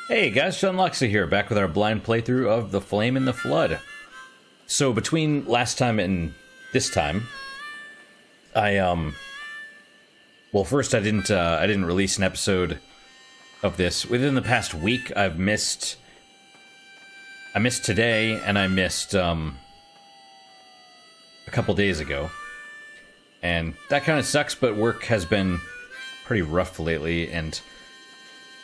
Hey guys, Sean Loxa here, back with our blind playthrough of The Flame in the Flood. So between last time and this time, well, first I didn't release an episode of this. Within the past week, I missed today, and I missed a couple days ago. And that kind of sucks, but work has been pretty rough lately, and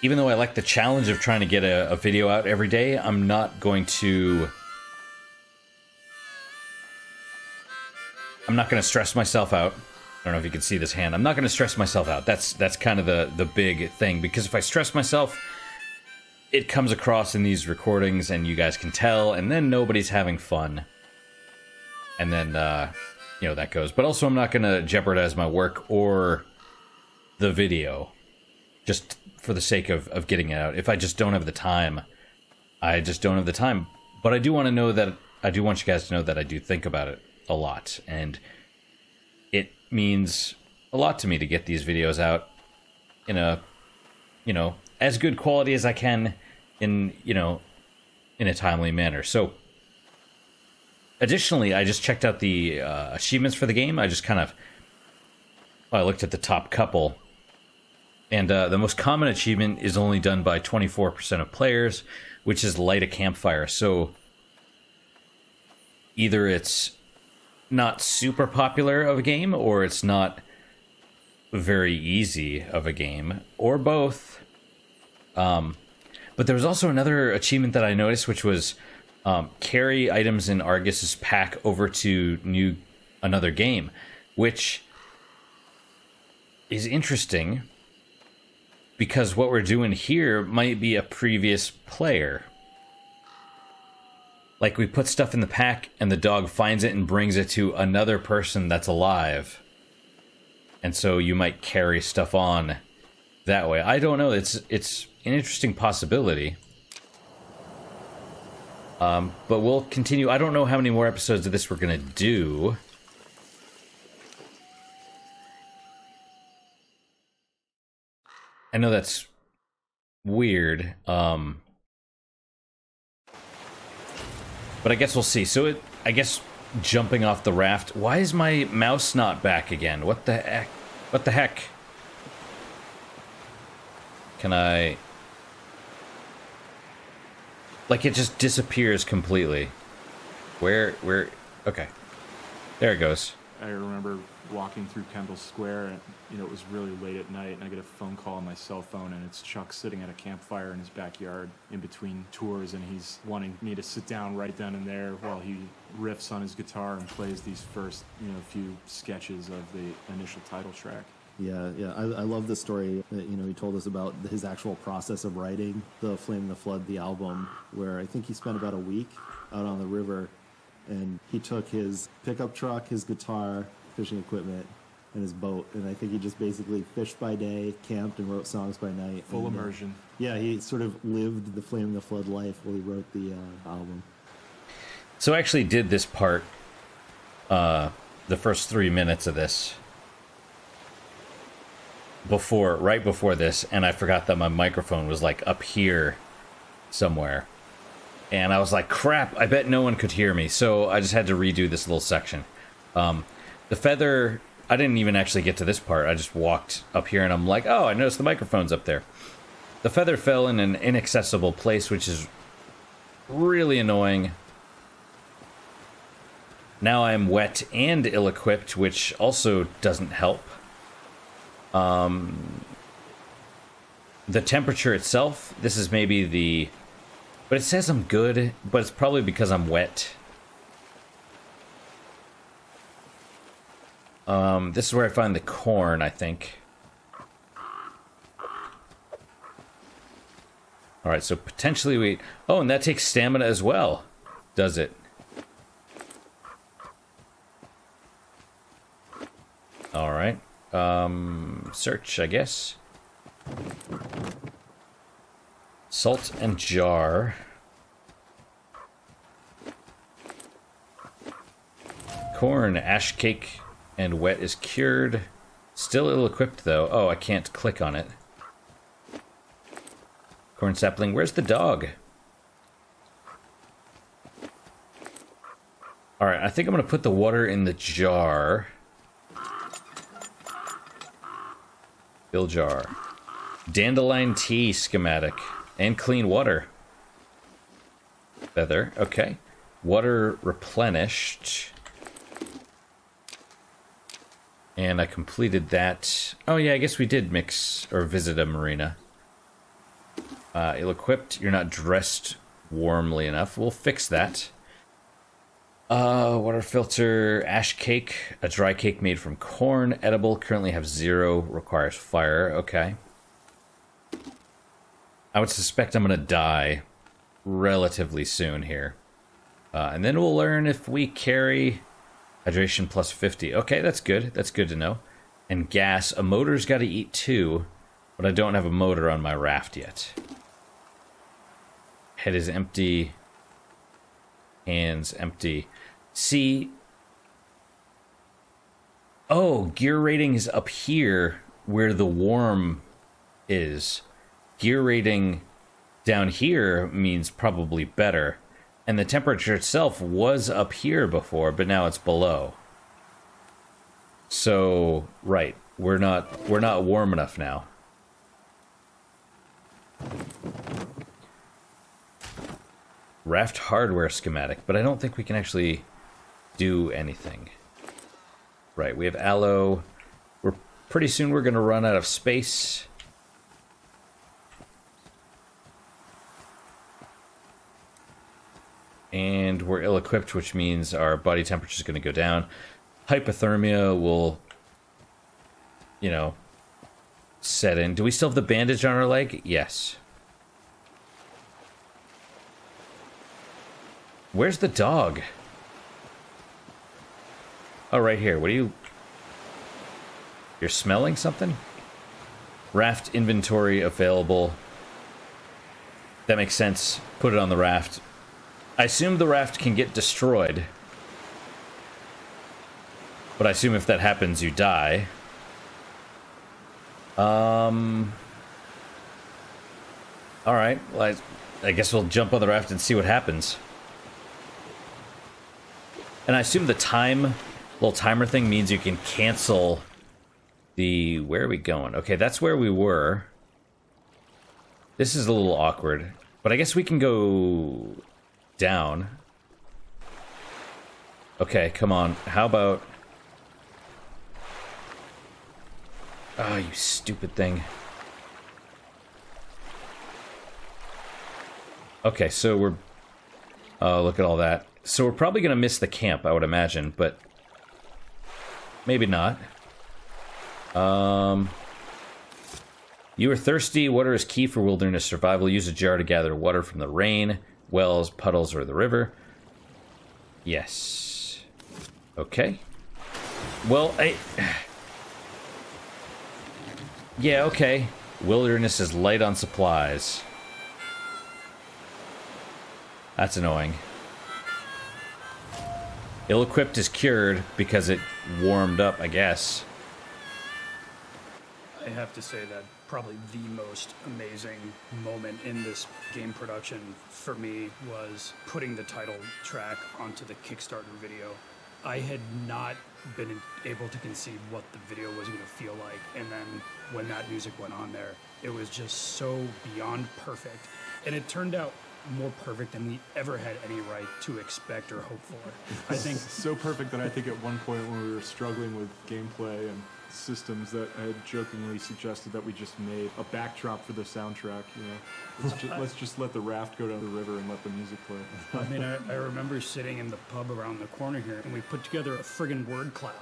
even though I like the challenge of trying to get a video out every day, I'm not going to stress myself out. I don't know if you can see this hand. I'm not going to stress myself out. That's kind of the big thing, because if I stress myself, it comes across in these recordings and you guys can tell, and then nobody's having fun. And then, you know, that goes. But also I'm not going to jeopardize my work or the video just for the sake of getting it out. If I just don't have the time, I just don't have the time. But I do want you guys to know that I do think about it a lot, and it means a lot to me to get these videos out in a, you know, as good quality as I can in, you know, in a timely manner. So additionally, I just checked out the achievements for the game. I just I looked at the top couple. And the most common achievement is only done by 24% of players, which is light a campfire. So either it's not super popular of a game, or it's not very easy of a game, or both. But there was also another achievement that I noticed, which was carry items in Argus's pack over to another game, which is interesting, because what we're doing here might be a previous player. Like, we put stuff in the pack, and the dog finds it and brings it to another person that's alive. And so you might carry stuff on that way. I don't know. It's an interesting possibility. But we'll continue. I don't know how many more episodes of this we're going to do. I know that's weird, but I guess we'll see. So I guess jumping off the raft. Why is my mouse not back again? What the heck? What the heck? Can I... Like, it just disappears completely. Where... Okay. There it goes. I remember walking through Kendall Square, and it was really late at night, and I get a phone call on my cell phone, and it's Chuck sitting at a campfire in his backyard in between tours, and he's wanting me to sit down right then and there while he riffs on his guitar and plays these first, few sketches of the initial title track. Yeah, I love the story that, he told us about his actual process of writing The Flame in the Flood, the album, where I think he spent about a week out on the river, and he took his pickup truck, his guitar, fishing equipment, and his boat, and I think he just basically fished by day, camped, and wrote songs by night. Full immersion. Yeah, he sort of lived the Flame in the Flood life while he wrote the album. So I actually did this part, the first 3 minutes of this, right before this, and I forgot that my microphone was like up here somewhere. And I was like, crap, I bet no one could hear me. So I just had to redo this little section. The feather, I didn't even actually get to this part. I just walked up here and I'm like, oh, I noticed the microphone's up there. The feather fell in an inaccessible place, which is really annoying. Now I'm wet and ill-equipped, which also doesn't help. The temperature itself, this is maybe the... But it says I'm good, but it's probably because I'm wet. This is where I find the corn, I think. Alright, so potentially we... Oh, and that takes stamina as well, does it? Alright. Search, I guess. Salt and jar. Corn, ash cake, and wet is cured. Still ill-equipped, though. Oh, I can't click on it. Corn sapling. Where's the dog? All right, I think I'm going to put the water in the jar. Fill jar. Dandelion tea schematic. And clean water. Feather. Okay. Water replenished. And I completed that. Oh, yeah, I guess we did mix or visit a marina. Ill-equipped. You're not dressed warmly enough. We'll fix that. Water filter, ash cake, a dry cake made from corn, edible, currently have 0, requires fire, okay. I would suspect I'm gonna die relatively soon here. And then we'll learn if we carry hydration plus 50. Okay, that's good to know. And gas, a motor's gotta eat too, but I don't have a motor on my raft yet. Head is empty. Hands empty. See. Oh, gear rating is up here where the warm is. Gear rating down here means probably better. And the temperature itself was up here before, but now it's below. So, right, we're not warm enough now. Raft hardware schematic, but I don't think we can actually do anything. Right, we have aloe. Pretty soon we're going to run out of space. And we're ill-equipped, which means our body temperature is going to go down. Hypothermia will, you know, set in. Do we still have the bandage on our leg? Yes. Where's the dog? Oh, right here. What are you... You're smelling something? Raft inventory available. That makes sense. Put it on the raft. I assume the raft can get destroyed. But I assume if that happens, you die. Alright. Well, I guess we'll jump on the raft and see what happens. And I assume the little timer thing means you can cancel the... Where are we going? Okay, that's where we were. This is a little awkward. But I guess we can go down. Okay, come on. How about... Oh, you stupid thing. Okay, so we're... Oh, look at all that. So we're probably going to miss the camp, I would imagine, but... Maybe not. You are thirsty. Water is key for wilderness survival. Use a jar to gather water from the rain, wells, puddles, or the river. Yes. Okay. Well, yeah, okay. Wilderness is light on supplies. That's annoying. Ill-equipped is cured because it warmed up, I guess. I have to say that probably the most amazing moment in this game production for me was putting the title track onto the Kickstarter video. I had not been able to conceive what the video was going to feel like, and then when that music went on there, it was just so beyond perfect, and it turned out more perfect than we ever had any right to expect or hope for. I think so perfect that I think at one point when we were struggling with gameplay and systems, that I had jokingly suggested that we just made a backdrop for the soundtrack. You know, let's just let the raft go down the river and let the music play. I mean, I remember sitting in the pub around the corner here, and we put together a friggin' word cloud.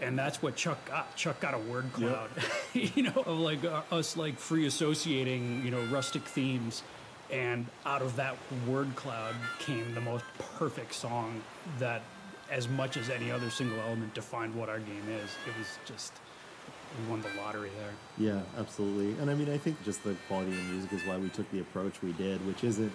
And that's what Chuck got. Chuck got a word cloud, yep. You know, of like us like free associating, you know, rustic themes. And out of that word cloud came the most perfect song that, as much as any other single element, defined what our game is. It was just, we won the lottery there. Yeah, absolutely. And I mean, I think just the quality of the music is why we took the approach we did, which isn't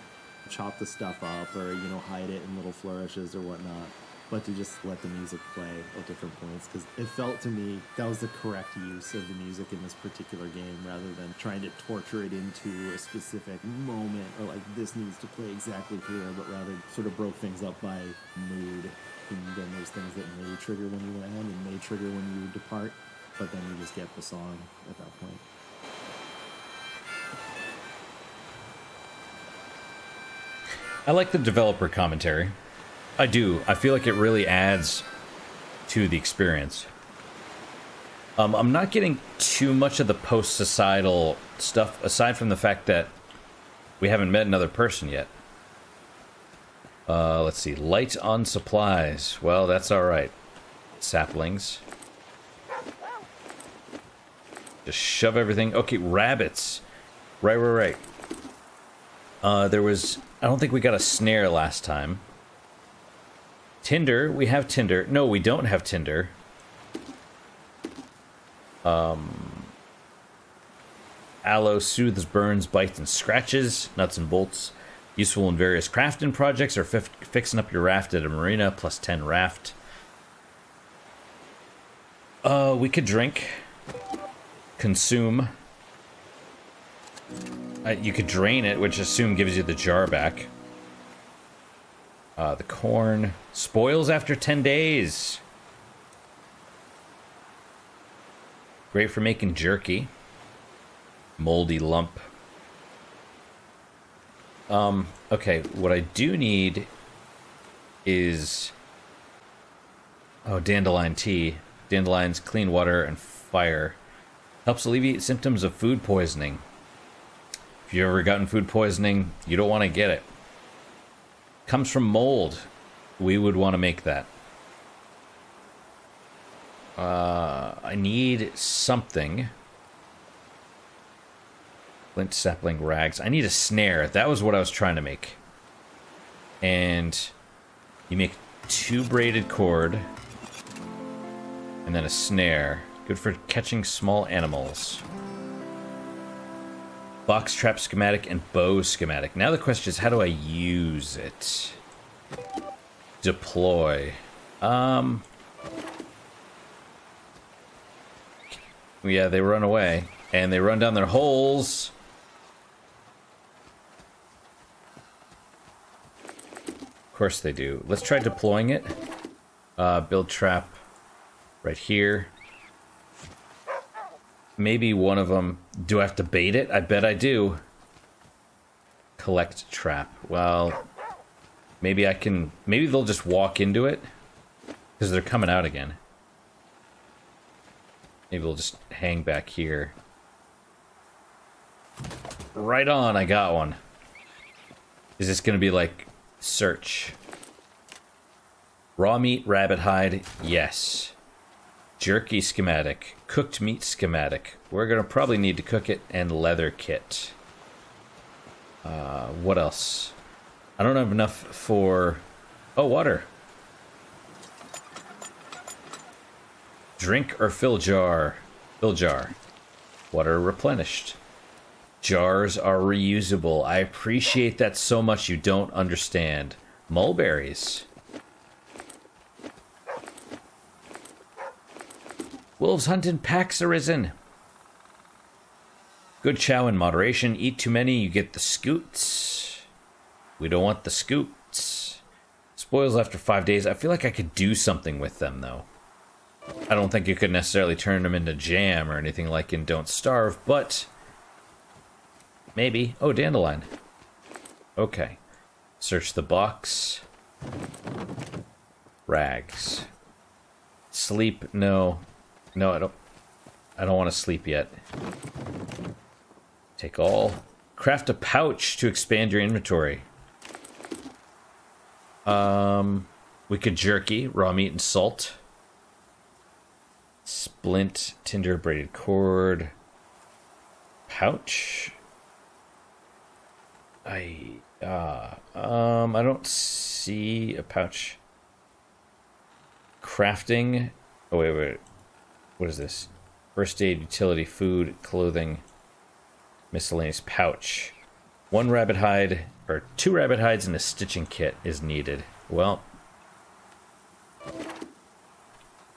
chop the stuff up or, you know, hide it in little flourishes or whatnot. but to just let the music play at different points, because it felt to me that was the correct use of the music in this particular game, rather than trying to torture it into a specific moment, or like this needs to play exactly here, but rather sort of broke things up by mood. And then there's things that may trigger when you land and may trigger when you depart, but then you just get the song at that point. I like the developer commentary. I do. I feel like it really adds to the experience. I'm not getting too much of the post-societal stuff, aside from the fact that we haven't met another person yet. Let's see. Light on supplies. Well, that's alright. Saplings. Just shove everything. Okay, rabbits. Right. There was... I don't think we got a snare last time. Tinder. We have Tinder. No, we don't have Tinder. Aloe soothes burns, bites, and scratches. Nuts and bolts. Useful in various crafting projects or fixing up your raft at a marina. Plus 10 raft. We could drink. Consume. You could drain it, which I assume gives you the jar back. The corn. Spoils after 10 days. Great for making jerky. Moldy lump. Okay, what I do need is... Oh, dandelion tea. Dandelions, clean water, and fire. Helps alleviate symptoms of food poisoning. If you've ever gotten food poisoning, you don't want to get it. Comes from mold. We would want to make that. I need something. Flint, sapling, rags. I need a snare. That was what I was trying to make. And you make 2 braided cord. And then a snare. Good for catching small animals. Box trap schematic and bow schematic. Now the question is, how do I use it? Deploy. Yeah, they run away. And they run down their holes. Of course they do. Let's try deploying it. Build trap right here. Maybe one of them... Do I have to bait it? I bet I do. Collect trap. Well, maybe I can... Maybe they'll just walk into it. Because they're coming out again. Maybe we'll just hang back here. Right on, I got one. Is this going to be like search? Raw meat, rabbit hide, yes. Jerky schematic, cooked meat schematic. We're going to probably need to cook it, and leather kit. What else? I don't have enough for... Oh, water. Drink or fill jar. Fill jar. Water replenished. Jars are reusable. I appreciate that so much you don't understand. Mulberries. Wolves hunt in packs arisen. Good chow in moderation. Eat too many, you get the scoots. We don't want the scoots. Spoils after 5 days. I feel like I could do something with them, though. I don't think you could necessarily turn them into jam or anything like in Don't Starve, but... Maybe. Oh, dandelion. Okay. Search the box. Rags. Sleep, no. No, I don't want to sleep yet. Take all. Craft a pouch to expand your inventory. We could jerky, raw meat and salt. Splint, tinder, braided cord. Pouch. I don't see a pouch. Crafting. Oh, wait. What is this? First aid, utility, food, clothing, miscellaneous pouch. 1 rabbit hide, or 2 rabbit hides and a stitching kit is needed. Well,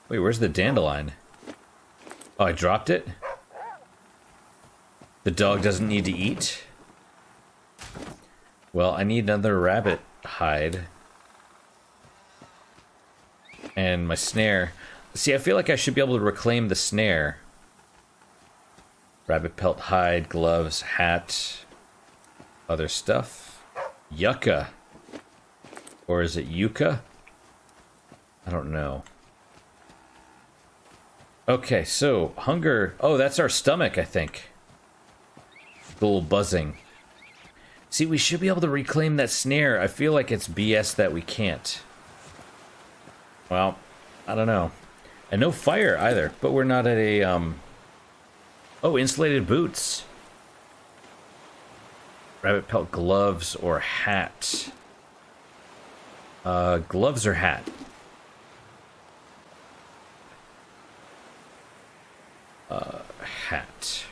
Wait, where's the dandelion? Oh, I dropped it? The dog doesn't need to eat? Well, I need another rabbit hide. And my snare. See, I feel like I should be able to reclaim the snare. Rabbit pelt hide, gloves, hat, other stuff. Yucca. Or is it yucca? I don't know. Okay, so hunger. Oh, that's our stomach, I think. The little buzzing. See, we should be able to reclaim that snare. I feel like it's BS that we can't. Well, I don't know. And no fire either, but we're not at a, Oh, insulated boots. Rabbit pelt gloves or hat. Gloves or hat? Hat.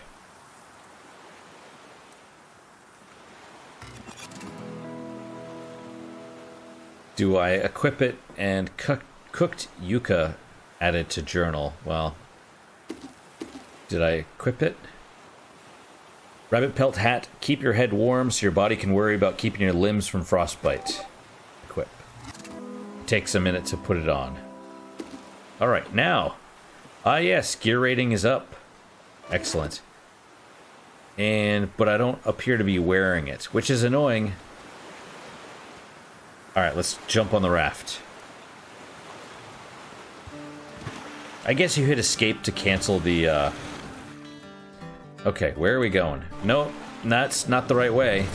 Do I equip it and cooked yucca added to journal? Well, did I equip it? Rabbit pelt hat. Keep your head warm so your body can worry about keeping your limbs from frostbite. Equip. Takes a minute to put it on. Alright, now. Ah yes, gear rating is up. Excellent. But I don't appear to be wearing it, which is annoying. Alright, let's jump on the raft. I guess you hit escape to cancel the, Okay, where are we going? No, that's not the right way.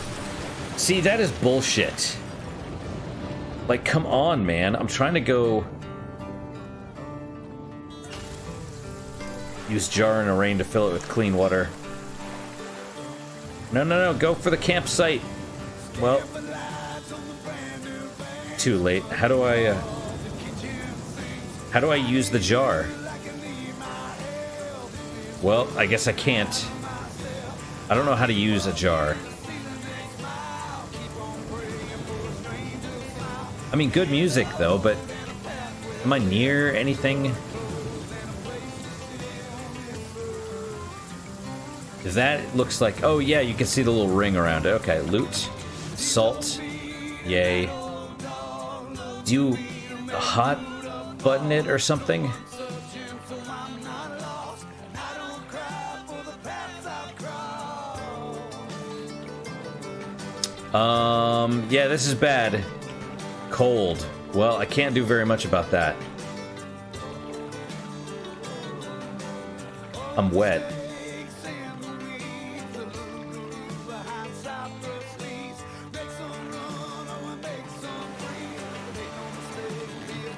See, that is bullshit. Like, come on, man. I'm trying to go... Use jar in a rain to fill it with clean water. No, no, no, go for the campsite. Well... Too late. How do I use the jar? Well, I guess I can't. I don't know how to use a jar. I mean, good music, though, but... Am I near anything? That looks like... Oh, yeah, you can see the little ring around it. Okay, loot. Salt. Yay. Do you hot button it or something? Yeah, this is bad. Cold. Well, I can't do very much about that. I'm wet.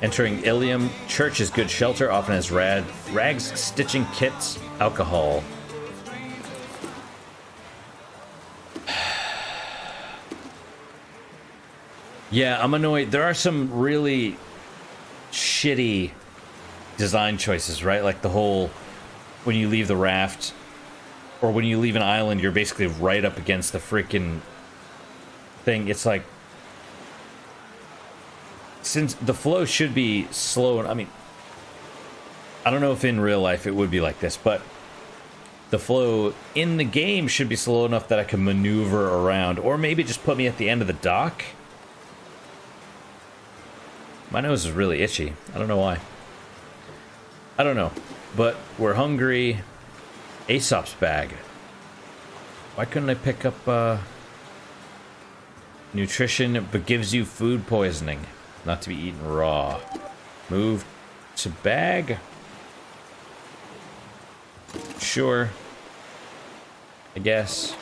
Entering Ilium, church is good shelter, often has rags, stitching kits, alcohol. Yeah, I'm annoyed. There are some really shitty design choices, right? Like the whole, when you leave the raft, or when you leave an island, you're basically right up against the freaking thing. It's like, since the flow should be slow, I mean, I don't know if in real life it would be like this, but the flow in the game should be slow enough that I can maneuver around, or maybe just put me at the end of the dock. My nose is really itchy. I don't know why. I don't know. But we're hungry. Aesop's bag. Why couldn't I pick up nutrition, but gives you food poisoning? Not to be eaten raw. Move to bag. Sure. I guess.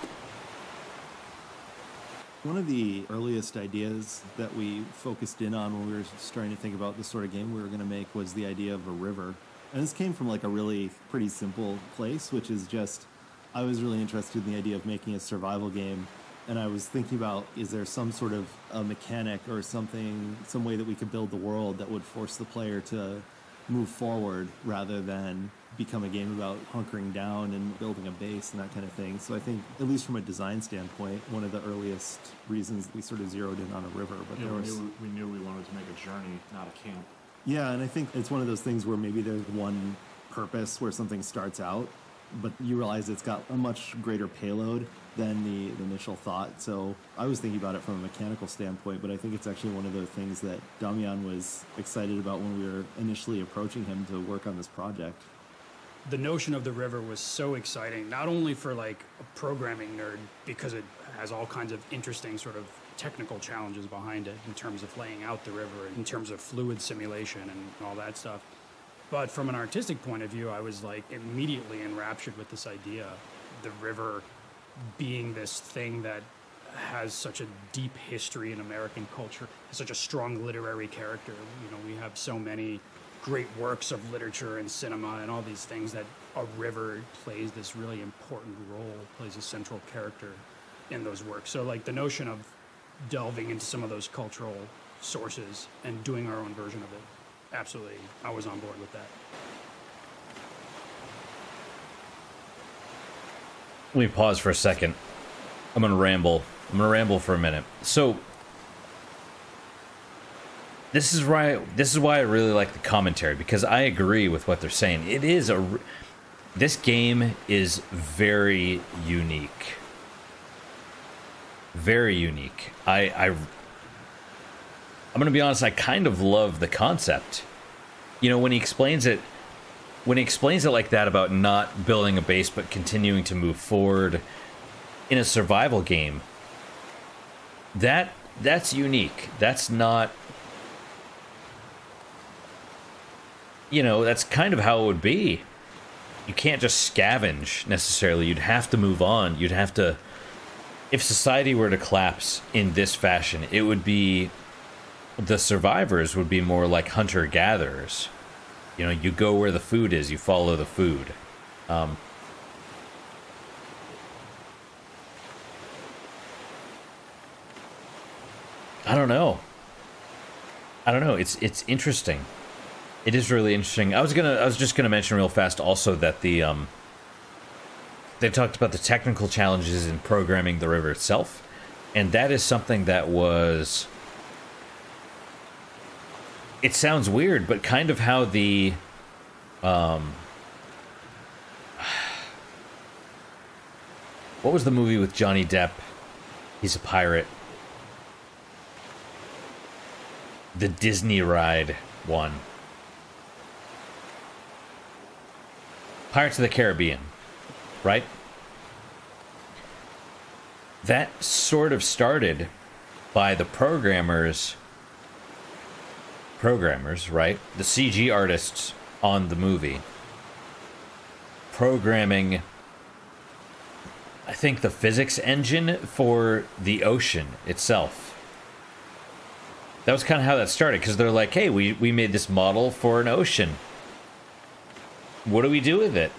One of the earliest ideas that we focused in on when we were starting to think about the sort of game we were going to make was the idea of a river. And this came from like a really pretty simple place, which is just, I was really interested in the idea of making a survival game. And I was thinking about, is there some sort of a mechanic or something, some way that we could build the world that would force the player to move forward rather than become a game about hunkering down and building a base and that kind of thing. So I think, at least from a design standpoint, one of the earliest reasons we sort of zeroed in on a river. But yeah, we knew we wanted to make a journey, not a camp. Yeah, and I think it's one of those things where maybe there's one purpose where something starts out, but you realize it's got a much greater payload than the initial thought. So I was thinking about it from a mechanical standpoint, but I think it's actually one of the things that Damian was excited about when we were initially approaching him to work on this project. The notion of the river was so exciting, not only for like a programming nerd, because it has all kinds of interesting sort of technical challenges behind it in terms of laying out the river, in terms of fluid simulation and all that stuff. But from an artistic point of view, I was like immediately enraptured with this idea, the river being this thing that has such a deep history in American culture, such a strong literary character. You know, we have so many great works of literature and cinema and all these things that a river plays this really important role, plays a central character in those works. So like the notion of delving into some of those cultural sources and doing our own version of it, absolutely, I was on board with that. Let me pause for a second. I'm going to ramble. I'm going to ramble for a minute. So, this is why I really like the commentary, because I agree with what they're saying. This game is very unique. Very unique. I'm going to be honest, I kind of love the concept. You know, when he explains it like that about not building a base but continuing to move forward in a survival game, that's unique. That's not, you know, that's kind of how it would be. You can't just scavenge necessarily. You'd have to move on. You'd have to, if society were to collapse in this fashion, it would be, the survivors would be more like hunter-gatherers. You know, you go where the food is, you follow the food. I don't know. It's interesting. It is really interesting. I was just gonna mention real fast also that they talked about the technical challenges in programming the river itself, and that is something that was, it sounds weird, but kind of how the what was the movie with Johnny Depp? He's a pirate. The Disney ride one. Pirates of the Caribbean, right? That sort of started by the programmers, right? The CG artists on the movie programming, I think, the physics engine for the ocean itself. That was kind of how that started, because they're like, hey, we made this model for an ocean. What do we do with it?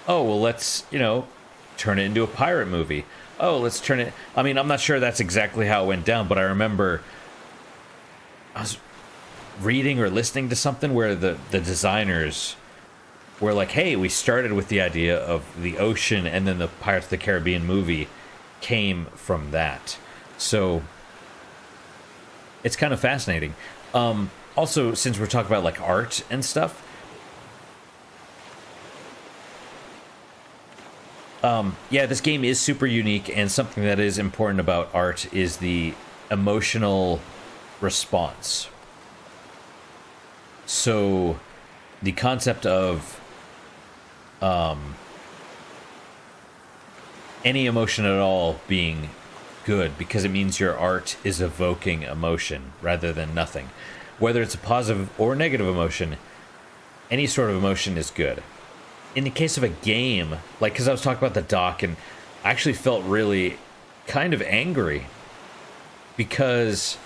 Oh, well, let's, you know, turn it into a pirate movie. Oh, let's turn it... I mean, I'm not sure that's exactly how it went down, but I remember I was reading or listening to something where the designers were like, hey, we started with the idea of the ocean, and then the Pirates of the Caribbean movie came from that. So it's kind of fascinating. Also, since we're talking about like art and stuff, yeah, this game is super unique, and something that is important about art is the emotional response. So the concept of any emotion at all being good, because it means your art is evoking emotion rather than nothing. Whether it's a positive or negative emotion, any sort of emotion is good. In the case of a game, like, because I was talking about the dock, and I actually felt really kind of angry because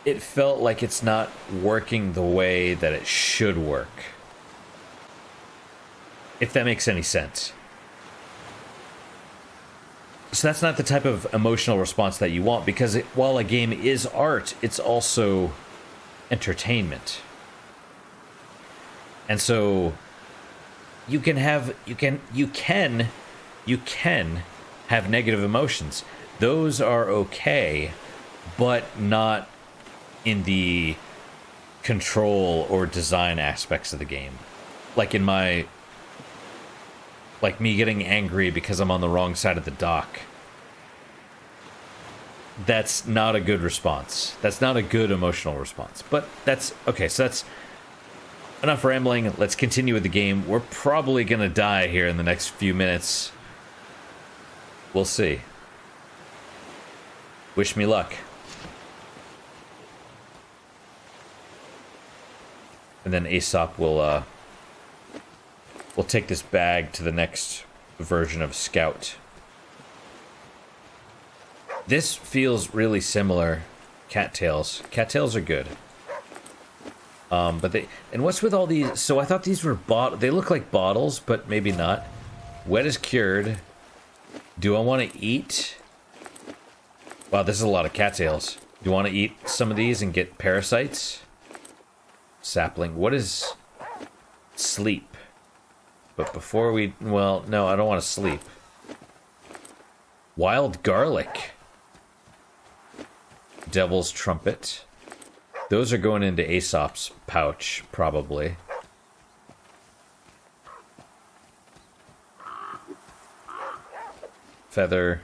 it felt like it's not working the way that it should work. If that makes any sense. So that's not the type of emotional response that you want, because while a game is art, it's also entertainment. And so you can have negative emotions. Those are okay, but not in the control or design aspects of the game. Like in my... Like me getting angry because I'm on the wrong side of the dock. That's not a good response. That's not a good emotional response. But that's... Okay, so that's enough rambling. Let's continue with the game. We're probably going to die here in the next few minutes. We'll see. Wish me luck. And then Aesop will take this bag to the next version of Scout. This feels really similar. Cattails. Cattails are good. But they... And what's with all these... So I thought these were they look like bottles, but maybe not. Wet is cured. Do I want to eat... Wow, this is a lot of cattails. Do you want to eat some of these and get parasites? Sapling. What is... Sleep? But before we... Well, no, I don't want to sleep. Wild garlic. Devil's trumpet. Those are going into Aesop's pouch, probably. Feather.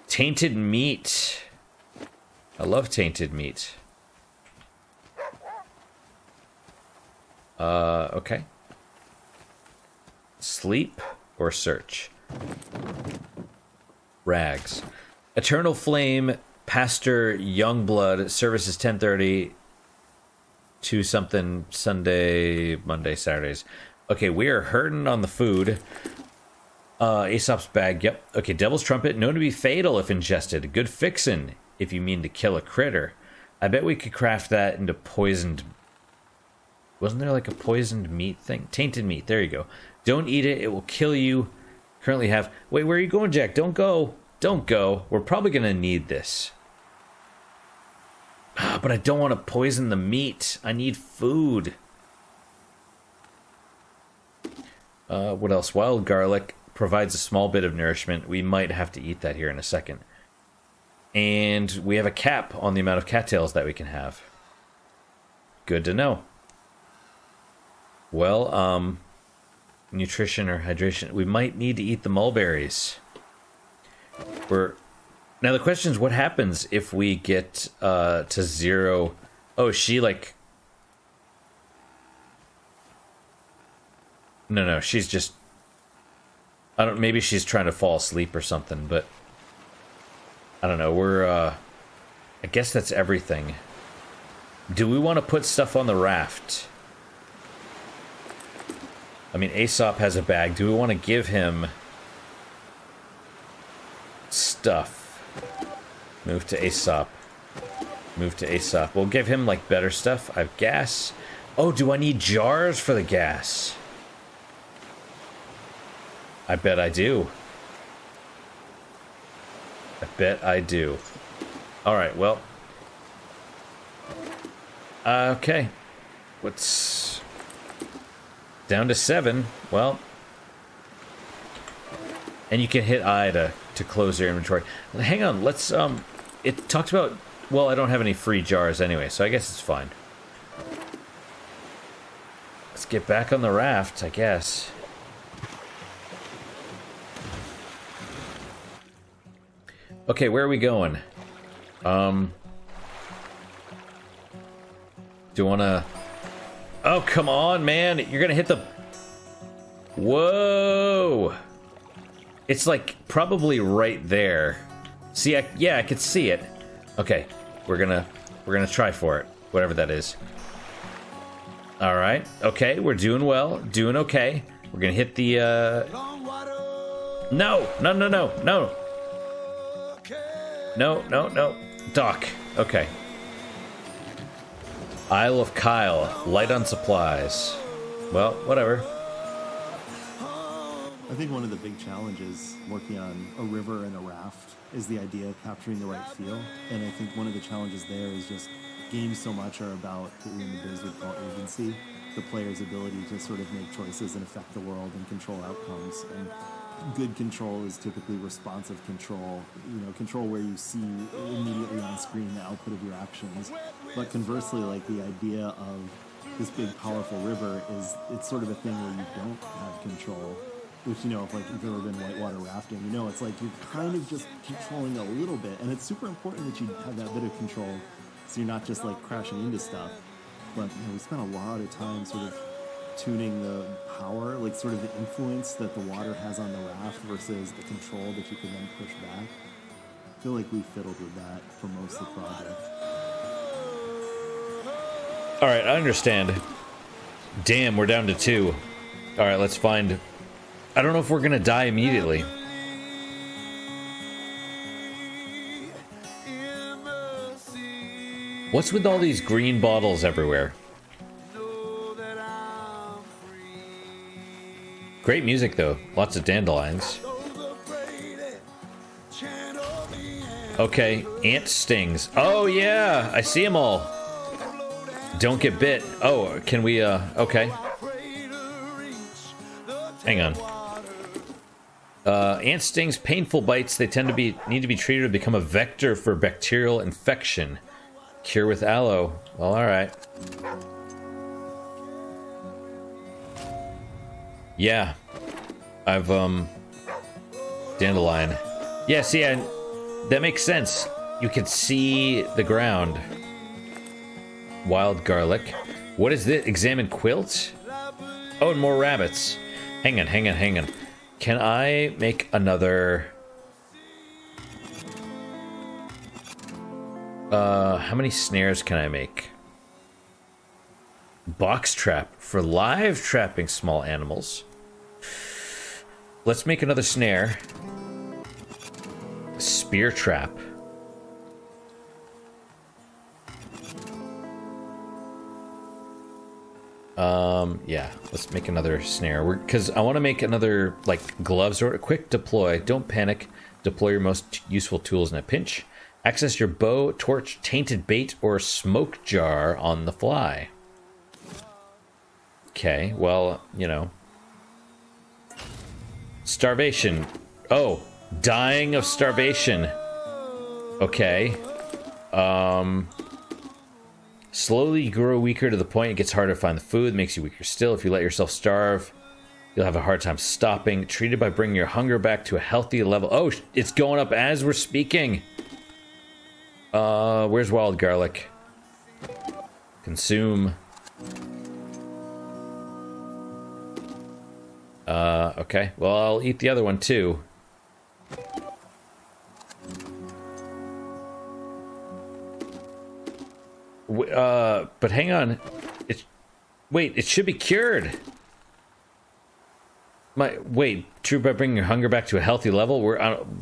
Tainted meat. I love tainted meat. Okay. Sleep or search? Rags. Eternal Flame, Pastor Youngblood, services 10:30 to something Sunday, Monday, Saturdays. Okay, we are hurting on the food. Aesop's bag, yep. Okay, Devil's Trumpet, known to be fatal if ingested. Good fixin' if you mean to kill a critter. I bet we could craft that into poisoned... Wasn't there like a poisoned meat thing? Tainted meat, there you go. Don't eat it, it will kill you. Currently have... Wait, where are you going, Jack? Don't go. Don't go. We're probably going to need this. But I don't want to poison the meat. I need food. What else? Wild garlic provides a small bit of nourishment. We might have to eat that here in a second. And we have a cap on the amount of cattails that we can have. Good to know. Well, nutrition or hydration. We might need to eat the mulberries. Now the question is, what happens if we get to 0? Oh, she like... No, she's just... I don't... Maybe she's trying to fall asleep or something, but... I don't know, we're... I guess that's everything. Do we want to put stuff on the raft? I mean, Aesop has a bag. Do we want to give him... stuff? Move to Aesop. Move to Aesop. We'll give him, like, better stuff. I have gas. Oh, do I need jars for the gas? I bet I do. I bet I do. Alright, well. Okay. What's... Down to 7. Well. And you can hit I to close your inventory. Hang on, let's, it talks about... Well, I don't have any free jars anyway, so I guess it's fine. Let's get back on the raft, I guess. Okay, where are we going? Do you wanna... Oh, come on, man! You're gonna hit the... Whoa! It's like probably right there. See, yeah, I could see it. Okay, we're gonna try for it, whatever that is. All right, okay, we're doing well, doing okay. We're gonna hit the No. Dock. Okay. Isle of Kyle, light on supplies. Well, whatever. I think one of the big challenges working on a river and a raft is the idea of capturing the right feel. And I think one of the challenges there is just games so much are about what we in the biz would call agency, the player's ability to sort of make choices and affect the world and control outcomes. And good control is typically responsive control, control where you see immediately on screen the output of your actions. But conversely, like the idea of this big powerful river it's sort of a thing where you don't have control. Which, if you've ever been whitewater rafting, it's like you're kind of just controlling a little bit. And it's super important that you have that bit of control so you're not just like crashing into stuff. But we spent a lot of time sort of tuning the power, like sort of the influence that the water has on the raft versus the control that you can then push back. I feel like we fiddled with that for most of the project. All right, I understand. Damn, we're down to 2. All right, let's find... I don't know if we're gonna die immediately. What's with all these green bottles everywhere? Great music though, lots of dandelions. Okay, ant stings. Oh yeah, I see them all. Don't get bit. Oh, can we, okay. Hang on. Ant stings, painful bites. They tend to need to be treated to become a vector for bacterial infection. Cure with aloe. Well, all right. Yeah, I've dandelion. Yeah, see, that makes sense. You can see the ground. Wild garlic. What is this? Examine quilt. Oh, and more rabbits. Hang on. Can I make another... how many snares can I make? Box trap for live trapping small animals. Let's make another snare. Spear trap. Yeah, let's make another snare. Because I want to make another, like, gloves or a quick deploy. Don't panic. Deploy your most useful tools in a pinch. Access your bow, torch, tainted bait, or smoke jar on the fly. Okay, well, starvation. Oh, dying of starvation. Okay. Slowly grow weaker to the point it gets harder to find the food, makes you weaker still. If you let yourself starve, you'll have a hard time stopping. Treated by bringing your hunger back to a healthy level. Oh, it's going up as we're speaking. Where's wild garlic? Consume. Okay. Well, I'll eat the other one too. But hang on. Wait, it should be cured. Wait, true by bringing your hunger back to a healthy level?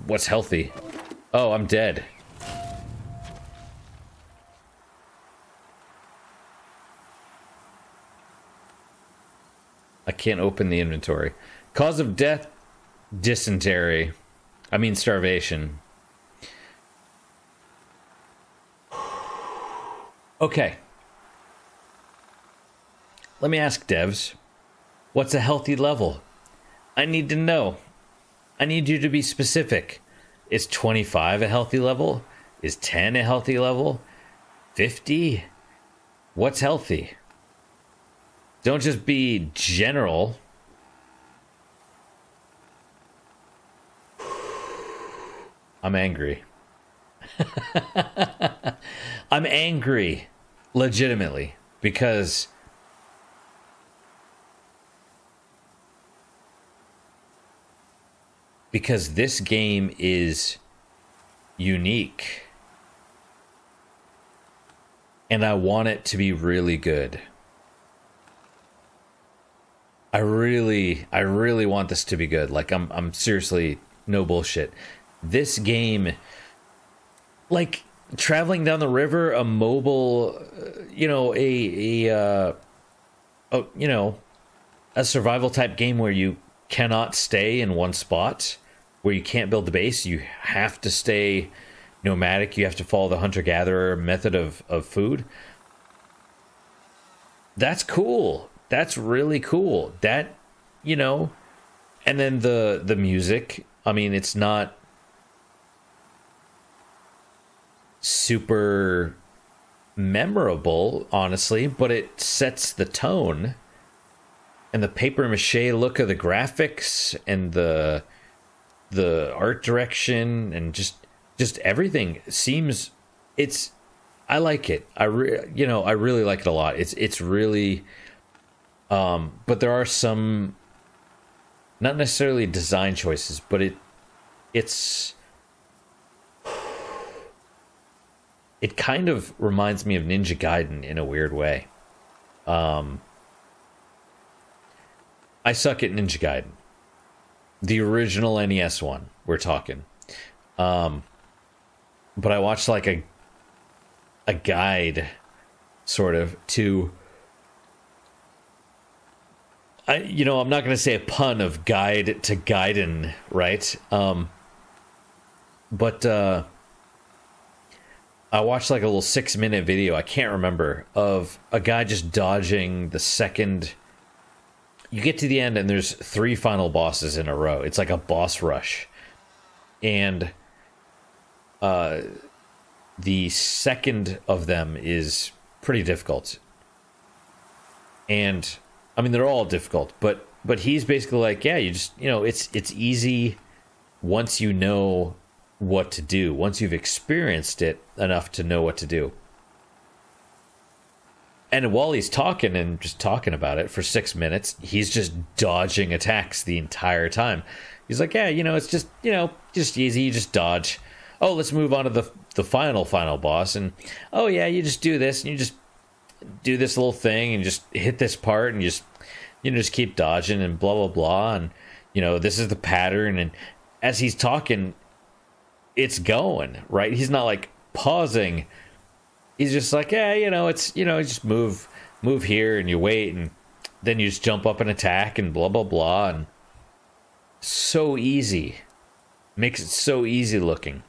What's healthy? Oh, I'm dead. I can't open the inventory. Cause of death, dysentery. I mean starvation. Okay. Let me ask devs. What's a healthy level? I need to know. I need you to be specific. Is 25 a healthy level? Is 10 a healthy level? 50? What's healthy? Don't just be general. I'm angry. I'm angry, legitimately, because this game is unique, and I want it to be really good. I really want this to be good. Like, I'm seriously, no bullshit. This game, like, traveling down the river, a mobile, a survival type game where you cannot stay in one spot, where you can't build the base, you have to stay nomadic, you have to follow the hunter-gatherer method of food. That's cool. That's really cool. That, And then the music, I mean, it's not super memorable, honestly, but it sets the tone. And the paper mache look of the graphics and the art direction and just everything seems, I like it. I really like it a lot. It's really but there are some not necessarily design choices, but it's it kind of reminds me of Ninja Gaiden in a weird way. I suck at Ninja Gaiden. The original NES one, we're talking. But I watched like a guide sort of to I'm not going to say a pun of guide to Gaiden, right? But I watched like a little 6-minute video, I can't remember, of a guy just dodging the second. You get to the end and there's 3 final bosses in a row. It's like a boss rush. And the second of them is pretty difficult. And I mean, they're all difficult, but he's basically like, yeah, you just, it's easy once you know what to do, once you've experienced it enough to know what to do. And while he's talking and just talking about it for 6 minutes, he's just dodging attacks the entire time. He's like, yeah, it's just, just easy. You just dodge. Oh, let's move on to the final boss. And, oh, yeah, you just do this. And you just do this little thing and just hit this part and just keep dodging and blah, blah, blah. And, this is the pattern. And as he's talking, it's going, right? He's not like pausing. He's just like, yeah, it's, just move here and you wait and then you just jump up and attack and blah, blah, blah. And so easy. Makes it so easy looking.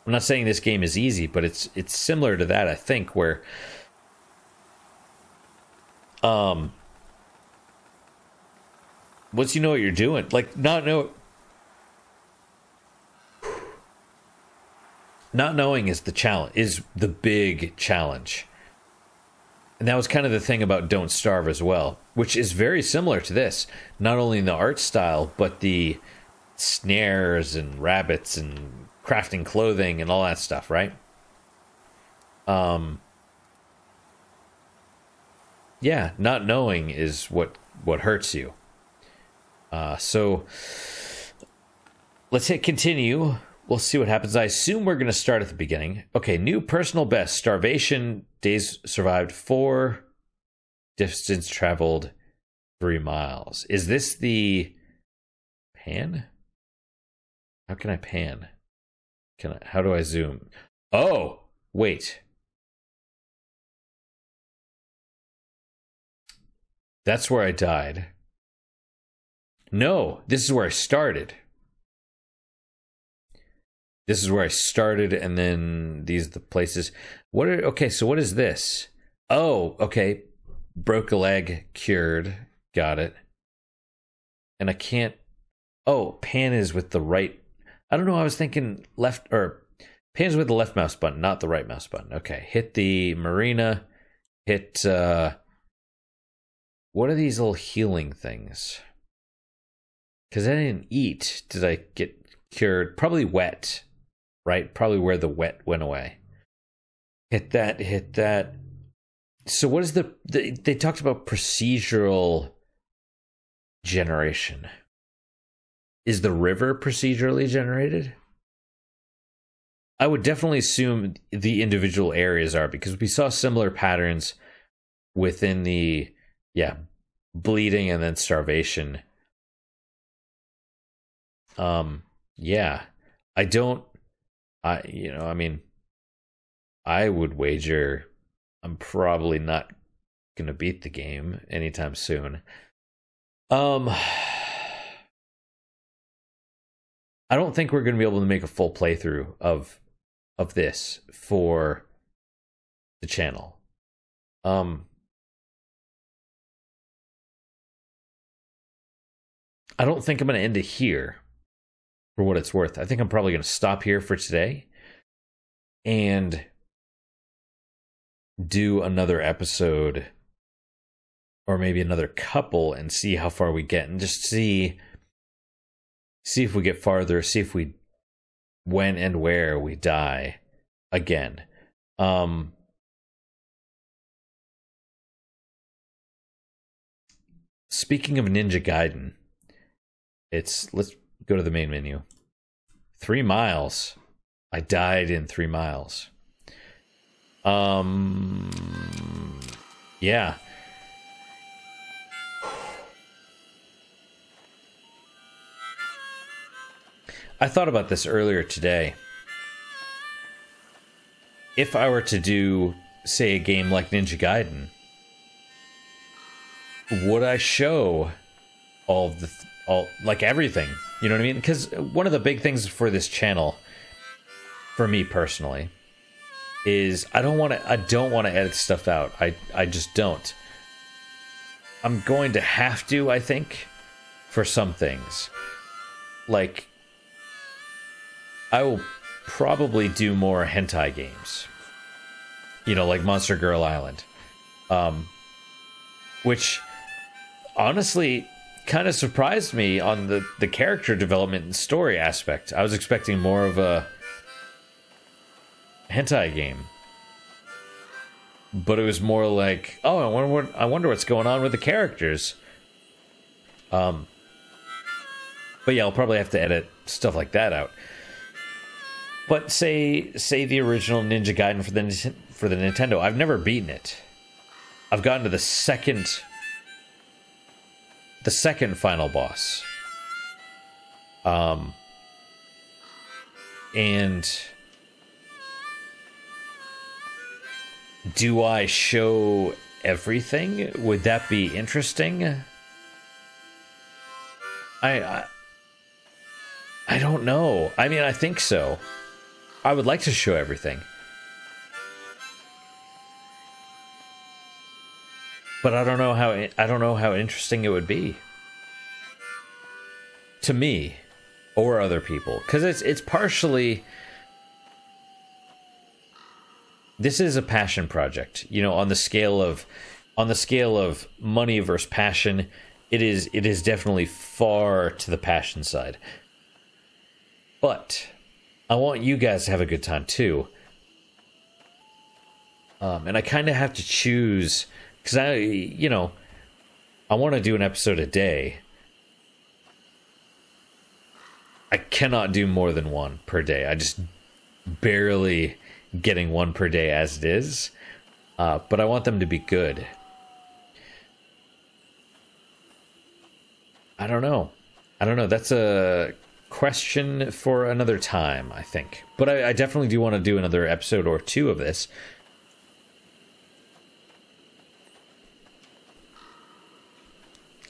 I'm not saying this game is easy, but it's similar to that, I think, where once you know what you're doing, like not knowing is the challenge, is the big challenge. And that was kind of the thing about Don't Starve as well, which is very similar to this, not only in the art style, but the snares and rabbits and crafting clothing and all that stuff, right? Yeah, not knowing is what hurts you. So let's hit continue. We'll see what happens. I assume we're going to start at the beginning. Okay, new personal best. Starvation, days survived 4, distance traveled 3 miles. Is this the pan? How can I pan? How do I zoom? Oh, wait. That's where I died. No, this is where I started. This is where I started, and then these are the places. Okay, so what is this? Oh, okay. Broke a leg, cured. Got it. And I can't. Oh, pan is with the right. I don't know. I was thinking left, or pan is with the left mouse button, not the right mouse button. Okay, hit the marina. Hit. What are these little healing things? Because I didn't eat. Did I get cured? Probably wet. Right? Probably where the wet went away. Hit that. So what is they talked about procedural generation. Is the river procedurally generated? I would definitely assume the individual areas are, because we saw similar patterns within the, bleeding and then starvation. Yeah. I would wager I'm probably not going to beat the game anytime soon. I don't think we're going to be able to make a full playthrough of this for the channel. I don't think I'm going to end it here for what it's worth. I think I'm probably going to stop here for today and do another episode or maybe another couple and see how far we get and just see if we get farther, see if we when and where we die again. Speaking of Ninja Gaiden, let's go to the main menu. 3 miles. I died in 3 miles. Yeah. I thought about this earlier today. If I were to do, say, a game like Ninja Gaiden, would I show all like everything? You know what I mean? Because one of the big things for this channel, for me personally, is I don't want to edit stuff out. I just don't. I'm going to have to, I think, for some things. Like, I will probably do more hentai games. You know, like Monster Girl Island. Which honestly kind of surprised me on the character development and story aspect. I was expecting more of a hentai game. But it was more like, oh, I wonder what's going on with the characters. But yeah, I'll probably have to edit stuff like that out. But say the original Ninja Gaiden for the Nintendo, I've never beaten it. I've gotten to the second final boss. And do I show everything? Would that be interesting? I don't know. I mean, I think so. I would like to show everything. But I don't know how interesting it would be to me or other people, because it's partially, this is a passion project, you know, on the scale of money versus passion. It is definitely far to the passion side. But I want you guys to have a good time too. And I kind of have to choose, because I want to do an episode a day. I cannot do more than one per day. I just barely getting one per day as it is. But I want them to be good. I don't know. That's a question for another time, I think. But I definitely do want to do another episode or two of this.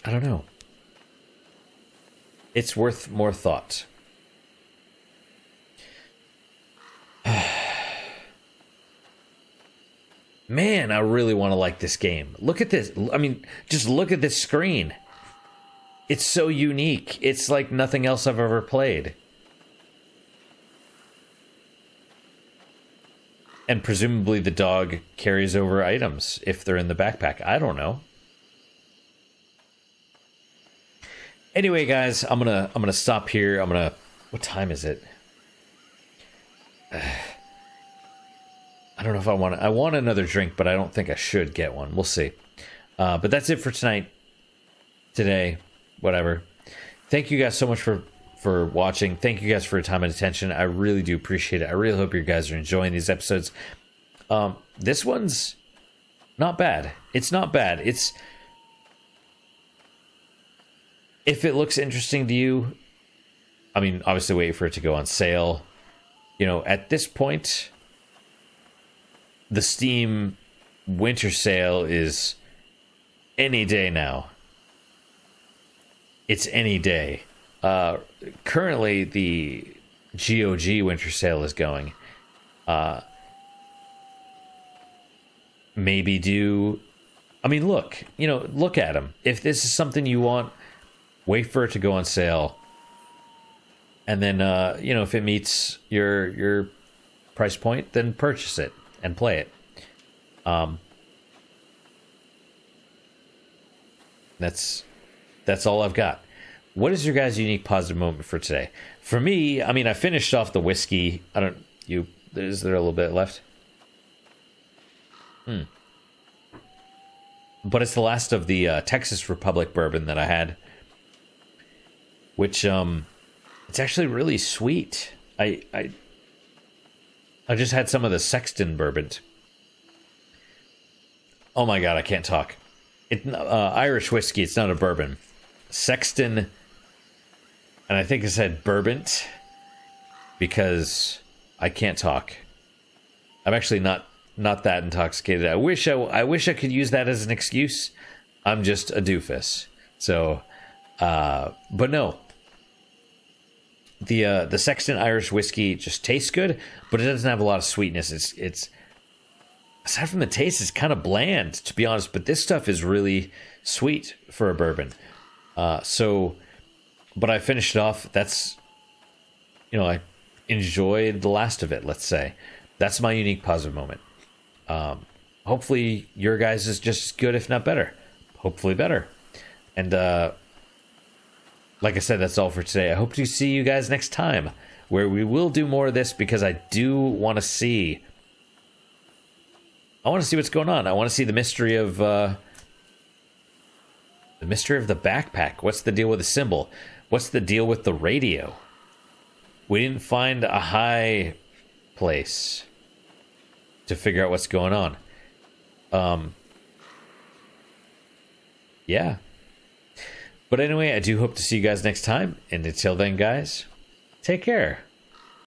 I don't know. It's worth more thought. Man, I really want to like this game. Look at this. I mean, just look at this screen. It's so unique. It's like nothing else I've ever played. And presumably the dog carries over items if they're in the backpack. I don't know. Anyway, guys, I'm gonna stop here. What time is it? I don't know if I want another drink, but I don't think I should get one. We'll see. But that's it for tonight. Today. Whatever. Thank you guys so much for watching. Thank you guys for your time and attention. I really do appreciate it. I really hope you guys are enjoying these episodes. This one's not bad. It's not bad. If it looks interesting to you, I mean, obviously wait for it to go on sale. You know, at this point, the Steam winter sale is any day now. It's any day. Currently, the GOG winter sale is going. Maybe do... I mean, look at them. If this is something you want wait for it to go on sale, and then you know, if it meets your price point, then purchase it and play it. That's all I've got. What is your guys' unique positive moment for today? For me, I mean, I finished off the whiskey. Is there a little bit left? But it's the last of the Texas Republic bourbon that I had, which it's actually really sweet. I just had some of the Sexton bourbon. Oh my god, I can't talk. Irish whiskey. It's not a bourbon. Sexton, and I think I said bourbon because I can't talk. I'm actually not that intoxicated. I wish I could use that as an excuse. I'm just a doofus. So, but no. The Sexton Irish whiskey just tastes good, but it doesn't have a lot of sweetness. It's aside from the taste, it's kind of bland, to be honest. But this stuff is really sweet for a bourbon. But I finished it off. That's, you know, I enjoyed the last of it. Let's say that's my unique positive moment. Hopefully your guys is just as good, if not better. Hopefully better. And like I said, that's all for today. I hope to see you guys next time, where we will do more of this, because I do want to see. I want to see what's going on. I want to see the mystery of the backpack. What's the deal with the symbol? What's the deal with the radio? We didn't find a high place to figure out what's going on. Yeah. But anyway, I do hope to see you guys next time. And until then, guys, take care.